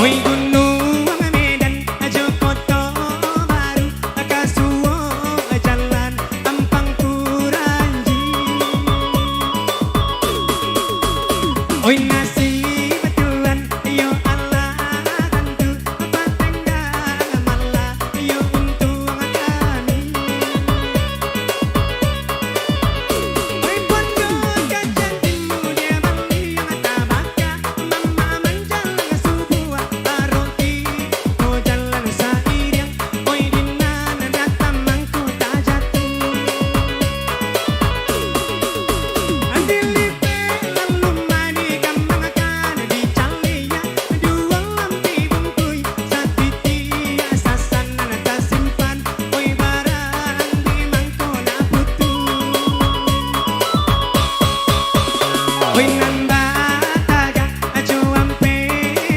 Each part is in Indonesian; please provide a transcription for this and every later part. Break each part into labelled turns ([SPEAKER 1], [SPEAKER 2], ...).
[SPEAKER 1] Oi gunung Medan ajo foto baru kasuo jalan Ampang Kuranji. Oi nasib Tuhan yo Allah tentu patenggang malah yo untung kami. Oi bondo jajan timu dia beli yang tabaka mama menjalan subuh roti oh jalan sairiang. Oi dinan datang mangku tak jatuh andilipe lalu mani gamang akan dicalia dua lampi bungkui satiti asasan nata simpan. Oi barang di mangko na putu. Oi nanda taga ajo ampe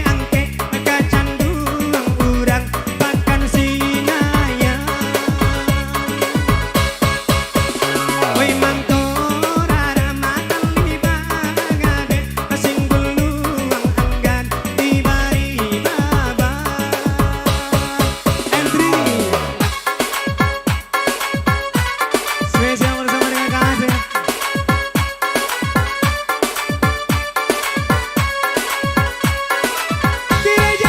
[SPEAKER 1] angke kacanduang urang pakan sinaya. Oi mangko rara matan libangade singgul luang anggan di bari baba. Entry spesial bersama dengan Kang Asep. DJ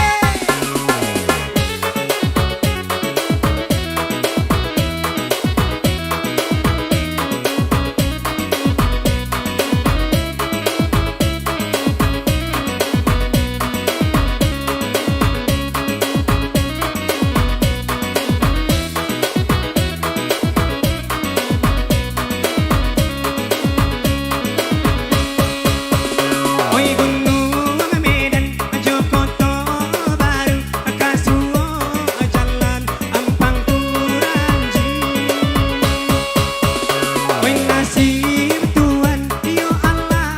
[SPEAKER 1] Oi gunung Medan ajo foto baru kasuo jalan Ampang Kuranji. Oi nasib Tuhan yo Allah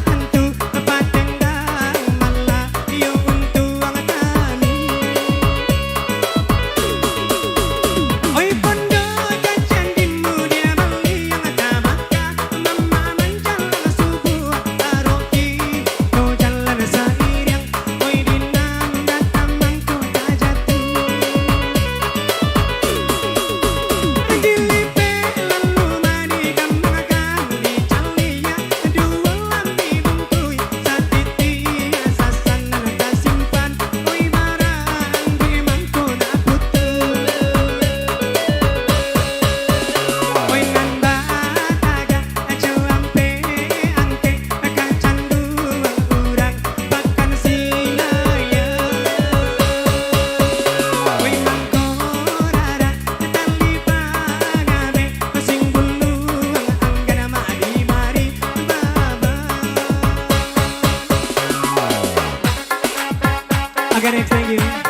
[SPEAKER 1] tentu patenggang malah yo untung kami. Oi bondo jajan timu dia beli yang tabaka mama menjalan subuh roti oh jalan sairiang. Oi dinan datang mangku tak jatuh andilipe lalu mani gamang akan dicalia dua lampi bungkui satiti asasan nata simpan. Oi barang di mangko na putu. Oi nanda taga ajo ampe angke kacanduang urang pakan sinaya. Oi mangko rara tali pangame singgul luang anggan ma di mari baba. Okay, next, thank you.